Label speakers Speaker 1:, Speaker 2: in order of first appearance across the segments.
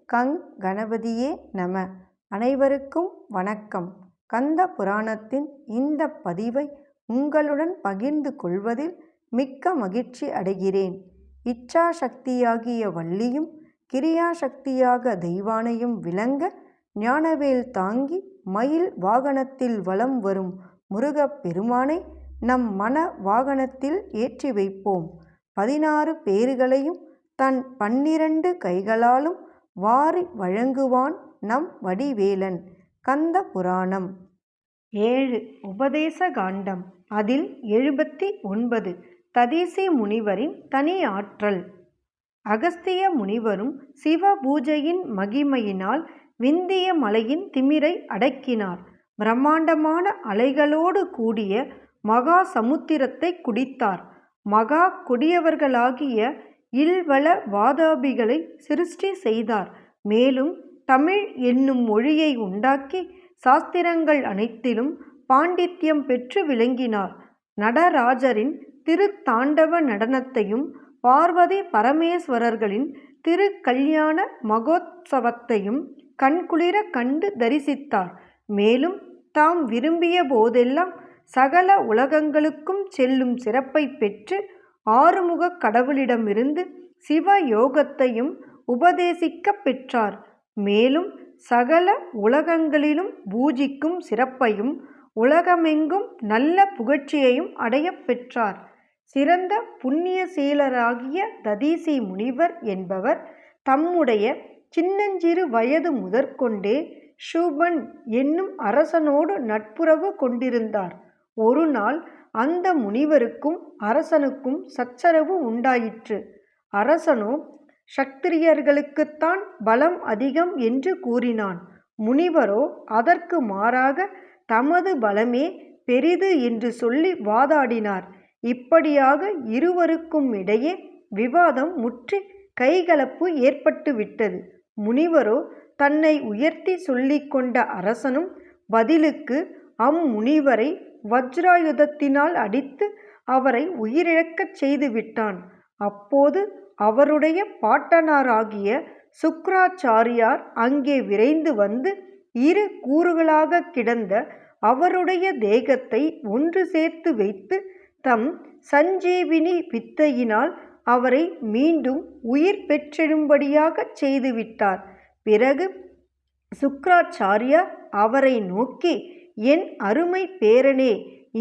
Speaker 1: கங் கணபதியே நம. அனைவருக்கும் வணக்கம். கந்த புராணத்தின் இந்த பதிவை உங்களுடன் பகிர்ந்து கொள்வதில் மிக்க மகிழ்ச்சி அடைகிறேன். இச்சாசக்தியாகிய வள்ளியும் கிரியாசக்தியாக தெய்வானையும் விளங்க ஞானவேல் தாங்கி மயில் வாகனத்தில் வலம் வரும் முருகப் பெருமானை நம் மன வாகனத்தில் ஏற்றி வைப்போம். 16 பேறுகளையும் தன் 12 கைகளாலும் வாரி வழங்குவான் நம் வடிவேலன். கந்த புராணம் 7 உபதேச காண்டம். அதில் 79 ததீசி முனிவரின் தனி ஆற்றல். அகஸ்திய முனிவரும் சிவ பூஜையின் மகிமையினால் விந்திய மலையின் திமிரை அடக்கினார். பிரம்மாண்டமான அலைகளோடு கூடிய மகா சமுத்திரத்தை குடித்தார். மகா கொடியவர்களாகிய இல்வள வாதாபிகளை சிருஷ்டி செய்தார். மேலும் தமிழ் என்னும் மொழியை உண்டாக்கி சாஸ்திரங்கள் அனைத்திலும் பாண்டித்யம் பெற்று விளங்கினார். நடராஜரின் திருத்தாண்டவ நடனத்தையும் பார்வதி பரமேஸ்வரர்களின் திருக்கல்யாண மகோத்சவத்தையும் கண்குளிர கண்டு தரிசித்தார். மேலும் தாம் விரும்பிய போதெல்லாம் சகல உலகங்களுக்கும் செல்லும் சிறப்பை பெற்று ஆறுமுகக் கடவுளிடமிருந்து சிவ யோகத்தையும் உபதேசிக்க பெற்றார். மேலும் சகல உலகங்களிலும் பூஜிக்கும் சிறப்பையும் உலகமெங்கும் நல்ல புகழ்ச்சியையும் அடைய பெற்றார். சிறந்த புண்ணியசீலராகிய ததீசி முனிவர் என்பவர் தம்முடைய சின்னஞ்சிறு வயது முதற்கொண்டே ஷூபன் என்னும் அரசனோடு நட்புறவு கொண்டிருந்தார். ஒரு நாள் அந்த முனிவருக்கும் அரசனுக்கும் சச்சரவு உண்டாயிற்று. அரசனோ சத்திரியர்களுக்குத்தான் பலம் அதிகம் என்று கூறினான். முனிவரோ அதற்கு மாறாக தமது பலமே பெரிது என்று சொல்லி வாதாடினார். இப்படியாக இருவருக்கும் இடையே விவாதம் முற்றி கைகலப்பு ஏற்பட்டு விட்டது. முனிவரோ தன்னை உயர்த்தி சொல்லிக்கொண்ட அரசனும் பதிலுக்கு அம்முனிவரை வஜ்ராயுதத்தினால் அடித்து அவரை உயிரிழக்கச் செய்து விட்டான். அப்போது அவருடைய பாட்டனாராகிய சுக்ராச்சாரியார் அங்கே விரைந்து வந்து இரு கூறுகளாக கிடந்த அவருடைய தேகத்தை ஒன்று சேர்த்து வைத்து தம் சஞ்சீவினி வித்தையினால் அவரை மீண்டும் உயிர் பெற்றெழும்படியாக செய்துவிட்டார். பிறகு சுக்ராச்சாரியார் அவரை நோக்கி, என் அருமை பேரனே,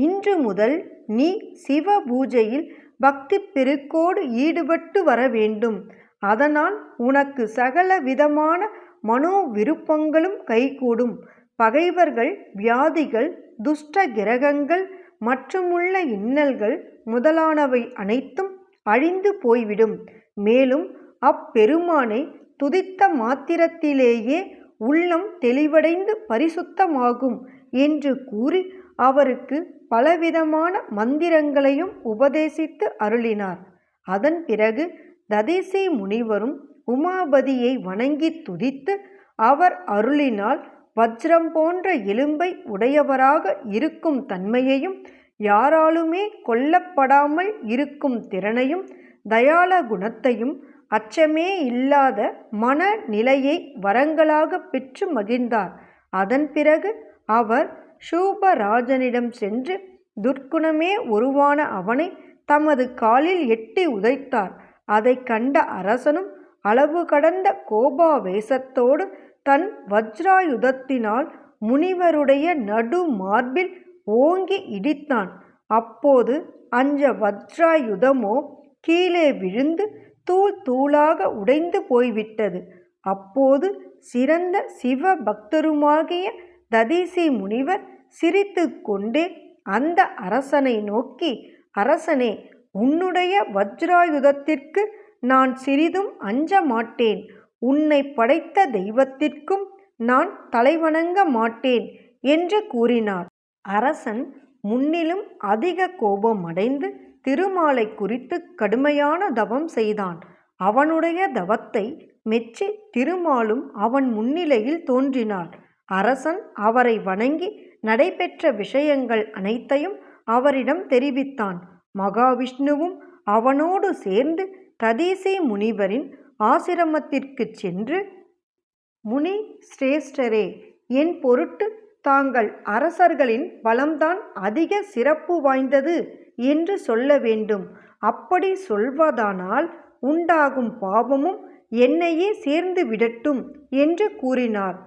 Speaker 1: இன்று முதல் நீ சிவ பூஜையில் பக்தி பெருக்கோடு ஈடுபட்டு வர வேண்டும். அதனால் உனக்கு சகல விதமான மனோ விருப்பங்களும் கைகூடும். பகைவர்கள், வியாதிகள், துஷ்ட கிரகங்கள் மற்றுமுள்ள இன்னல்கள் முதலானவை அனைத்தும் அழிந்து போய்விடும். மேலும் அப்பெருமானை துதித்த மாத்திரத்திலேயே உள்ளம் தெளிவடைந்து பரிசுத்தமாகும் என்று கூறி அவருக்கு பலவிதமான மந்திரங்களையும் உபதேசித்து அருளினார். அதன் பிறகு ததீசி முனிவரும் உமாபதியை வணங்கி துதித்து அவர் அருளினால் வஜ்ரம் போன்ற எலும்பை உடையவராக இருக்கும் தன்மையையும் யாராலுமே கொல்லப்படாமல் இருக்கும் திறனையும் தயாள குணத்தையும் அச்சமே இல்லாத மனநிலையை வரங்களாக பெற்று மகிழ்ந்தார். அதன் பிறகு அவர் ஷூபராஜனிடம் சென்று துர்க்குணமே உருவான அவனை தமது காலில் எட்டி உதைத்தார். அதை கண்ட அரசனும் அளவு கடந்த கோபாவேசத்தோடு தன் வஜ்ராயுதத்தினால் முனிவருடைய நடு மார்பில் ஓங்கி இடித்தான். அப்போது அந்த வஜ்ராயுதமோ கீழே விழுந்து தூள் தூளாக உடைந்து போய்விட்டது. அப்போது சிறந்த சிவ பக்தருமாகிய ததீசி முனிவர் சிரித்து கொண்டே அந்த அரசனை நோக்கி, அரசனே, உன்னுடைய வஜ்ராயுதத்திற்கு நான் சிறிதும் அஞ்ச மாட்டேன். உன்னை படைத்த தெய்வத்திற்கும் நான் தலைவணங்க மாட்டேன் என்று கூறினார். அரசன் முன்னிலும் அதிக கோபம் அடைந்து திருமாலை குறித்து கடுமையான தவம் செய்தான். அவனுடைய தவத்தை மெச்சி திருமாலும் அவன் முன்னிலையில் தோன்றினார். அரசன் அவரை வணங்கி நடைபெற்ற விஷயங்கள் அனைத்தையும் அவரிடம் தெரிவித்தான். மகாவிஷ்ணுவும் அவனோடு சேர்ந்து ததீசி முனிவரின் ஆசிரமத்திற்கு சென்று முனி சிரேஷ்டரே, என் பொருட்டு தாங்கள் அரசர்களின் பலம்தான் அதிக சிறப்பு வாய்ந்தது என்று சொல்ல வேண்டும். அப்படி சொல்வதானால் உண்டாகும் பாவமும் என்னையே சேர்ந்து விடட்டும் என்று கூறினார்.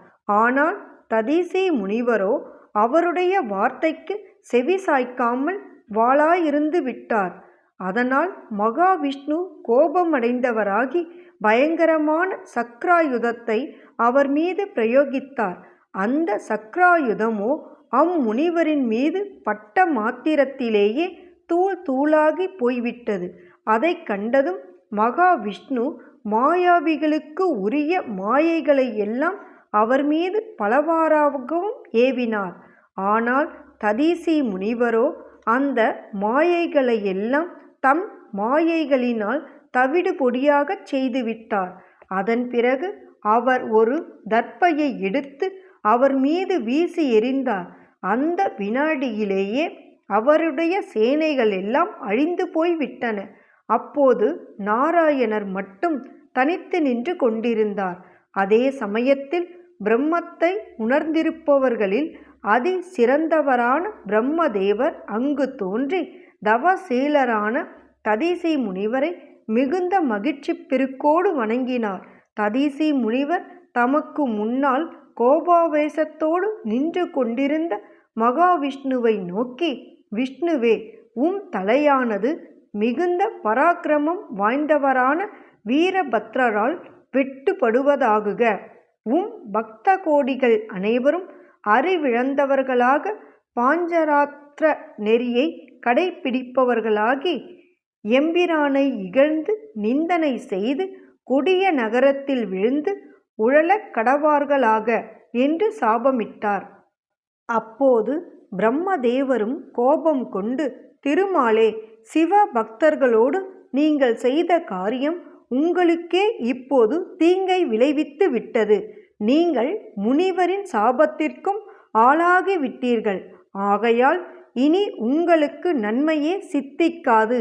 Speaker 1: ஆனால் ததீசி முனிவரோ அவருடைய வார்த்தைக்கு செவி சாய்க்காமல் வாளாயிருந்து விட்டார். அதனால் மகாவிஷ்ணு கோபமடைந்தவராகி பயங்கரமான சக்ராயுதத்தை அவர் மீது பிரயோகித்தார். அந்த சக்ராயுதமோ அம்முனிவரின் மீது பட்ட மாத்திரத்திலேயே தூள் தூளாகி போய்விட்டது. அதை கண்டதும் மகாவிஷ்ணு மாயாவிகளுக்கு உரிய மாயைகளை எல்லாம் அவர் மீது பலவாறாகவும் ஏவினார். ஆனால் ததீசி முனிவரோ அந்த மாயைகளை எல்லாம் தம் மாயைகளினால் தவிடு பொடியாகச் செய்துவிட்டார். அதன் பிறகு அவர் ஒரு தர்ப்பையை எடுத்து அவர் மீது வீசி எறிந்தார். அந்த வினாடியிலேயே அவருடைய சேனைகள் எல்லாம் அழிந்து போய்விட்டன. அப்போது நாராயணர் மட்டும் தனித்து நின்று கொண்டிருந்தார். அதே சமயத்தில் பிரம்மத்தை உணர்ந்திருப்பவர்களில் அதி சிறந்தவரான பிரம்மதேவர் அங்கு தோன்றி தவசீலரான ததீசி முனிவரை மிகுந்த மகிழ்ச்சி பெருக்கோடு வணங்கினார். ததீசி முனிவர் தமக்கு முன்னால் கோபாவேசத்தோடு நின்று கொண்டிருந்த மகாவிஷ்ணுவை நோக்கி, விஷ்ணுவே, தலையானது மிகுந்த பராக்கிரமம் வாய்ந்தவரான வீரபத்ரரால் வெட்டுப்படுவதாகுக. பக்த கோடிகள் அனைவரும் அறிவிழந்தவர்களாக பாஞ்சராத்திர நெறியை கடைப்பிடிப்பவர்களாகி எம்பிரானை இகழ்ந்து நிந்தனை செய்து கொடிய நகரத்தில் விழுந்து உழலக் கடவார்களாக என்று சாபமிட்டார். அப்போது பிரம்மதேவரும் கோபம் கொண்டு, திருமாலே, சிவ பக்தர்களோடு நீங்கள் செய்த காரியம் உங்களுக்கே இப்போது தீங்கை விளைவித்து விட்டது. நீங்கள் முனிவரின் சாபத்திற்கும் ஆளாகி விட்டீர்கள். ஆகையால் இனி உங்களுக்கு நன்மையே சித்திக்காது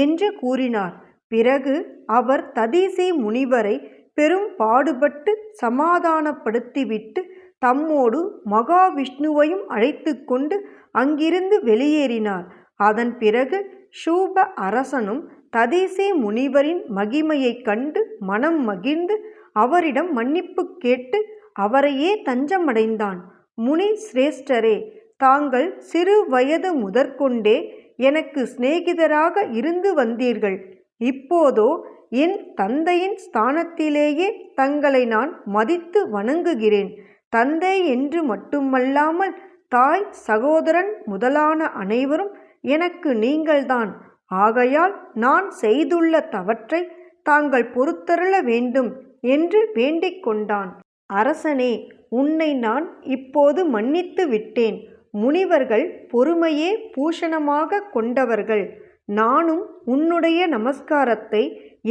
Speaker 1: என்று கூறினார். பிறகு அவர் ததீசி முனிவரை பெரும் பாடுபட்டு சமாதானப்படுத்திவிட்டு தம்மோடு மகாவிஷ்ணுவையும் அழைத்து கொண்டு அங்கிருந்து வெளியேறினார். அதன் பிறகு சூப அரசனும் ததீசி முனிவரின் மகிமையை கண்டு மனம் மகிழ்ந்து அவரிடம் மன்னிப்பு கேட்டு அவரையே தஞ்சமடைந்தான். முனி சிரேஷ்டரே, தாங்கள் சிறு வயது முதற்கொண்டே எனக்கு சிநேகிதராக இருந்து வந்தீர்கள். இப்போதோ என் தந்தையின் ஸ்தானத்திலேயே தங்களை நான் மதித்து வணங்குகிறேன். தந்தை என்று மட்டுமல்லாமல் தாய், சகோதரன் முதலான அனைவரும் எனக்கு நீங்கள்தான். ஆகையால் நான் செய்துள்ள தவற்றை தாங்கள் பொறுத்தருள வேண்டும் என்று வேண்டிக் கொண்டான். அரசனே, உன்னை நான் இப்போது மன்னித்து விட்டேன். முனிவர்கள் பொறுமையே பூஷணமாக கொண்டவர்கள். நானும் உன்னுடைய நமஸ்காரத்தை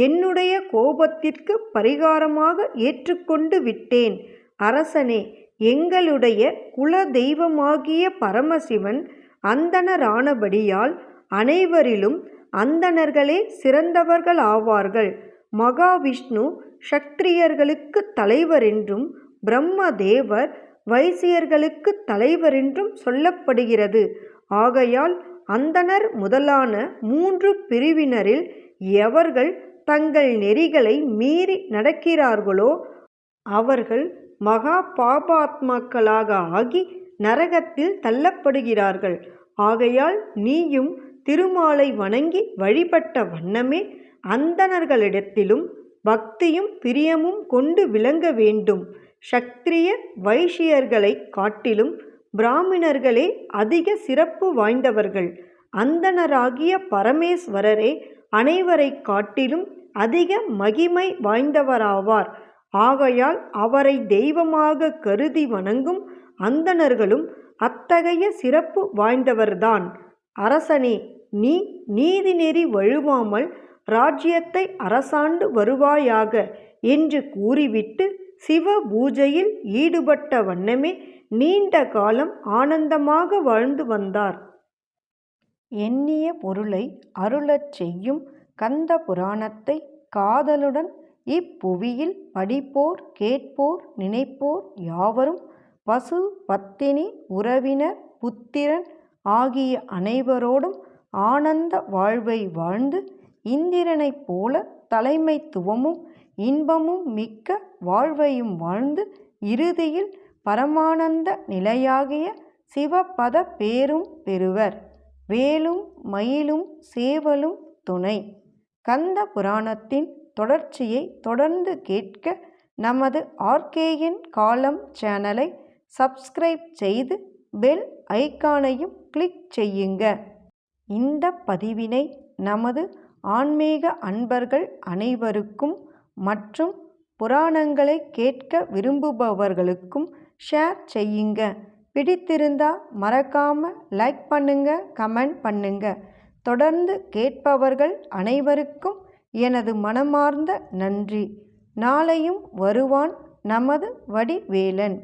Speaker 1: என்னுடைய கோபத்திற்கு பரிகாரமாக ஏற்றுக்கொண்டு விட்டேன். அரசனே, எங்களுடைய குல தெய்வமாகிய பரமசிவன் அந்தணரானபடியால் அனைவரிலும் அந்தணர்களே சிறந்தவர்கள் ஆவார்கள். மகாவிஷ்ணு க்ஷத்திரியர்களுக்கு தலைவரென்றும் பிரம்மதேவர் வைசியர்களுக்கு தலைவரென்றும் சொல்லப்படுகிறது. ஆகையால் அந்தணர் முதலான 3 பிரிவினரில் எவர்கள் தங்கள் நெறிகளை மீறி நடக்கிறார்களோ அவர்கள் மகா பாபாத்மாக்களாக ஆகி நரகத்தில் தள்ளப்படுகிறார்கள். ஆகையால் நீயும் திருமாலை வணங்கி வழிபட்ட வண்ணமே அந்தணர்களிடத்திலும் பக்தியும் பிரியமும் கொண்டு விளங்க வேண்டும். க்ஷத்திரிய வைசியர்களை காட்டிலும் பிராமணர்களே அதிக சிறப்பு வாய்ந்தவர்கள். அந்தணராகிய பரமேஸ்வரரே அனைவரை காட்டிலும் அதிக மகிமை வாய்ந்தவராவார். ஆகையால் அவரை தெய்வமாக கருதி வணங்கும் அந்தணர்களும் அத்தகைய சிறப்பு வாய்ந்தவர்தான். அரசனே, நீ நீதிநெறி வழுவாமல் ராஜ்யத்தை அரசாண்டு வருவாயாக என்று கூறிவிட்டு சிவ பூஜையில் ஈடுபட்ட வண்ணமே நீண்ட காலம் ஆனந்தமாக வாழ்ந்து வந்தார். எண்ணிய பொருளை அருளச் செய்யும் கந்த புராணத்தை காதலுடன் இப்புவியில் படிப்போர் கேட்போர் நினைப்போர் யாவரும் பசு பத்தினி உறவினர் புத்திரன் ஆகிய அனைவரோடும் ஆனந்த வாழ்வை வாழ்ந்து இந்திரனைப் போல தலைமைத்துவமும் இன்பமும் மிக்க வாழ்வையும் வாழ்ந்து இறுதியில் பரமானந்த நிலையாகிய சிவபத பேரும் பெறுவர். வேலும் மயிலும் சேவலும் துணை. கந்த புராணத்தின் தொடர்ச்சியை தொடர்ந்து கேட்க நமது ஆர்கேஎன் காலம் சேனலை சப்ஸ்கிரைப் செய்து பெல் ஐகானையும் கிளிக் செய்யுங்க. இந்த பதிவினை நமது ஆன்மீக அன்பர்கள் அனைவருக்கும் மற்றும் புராணங்களை கேட்க விரும்புபவர்களுக்கும் ஷேர் செய்யுங்க. பிடித்திருந்தா மறக்காம லைக் பண்ணுங்க, கமெண்ட் பண்ணுங்க. தொடர்ந்து கேட்பவர்கள் அனைவருக்கும் எனது மனமார்ந்த நன்றி. நாளையும் வருவான் நமது வடிவேலன்.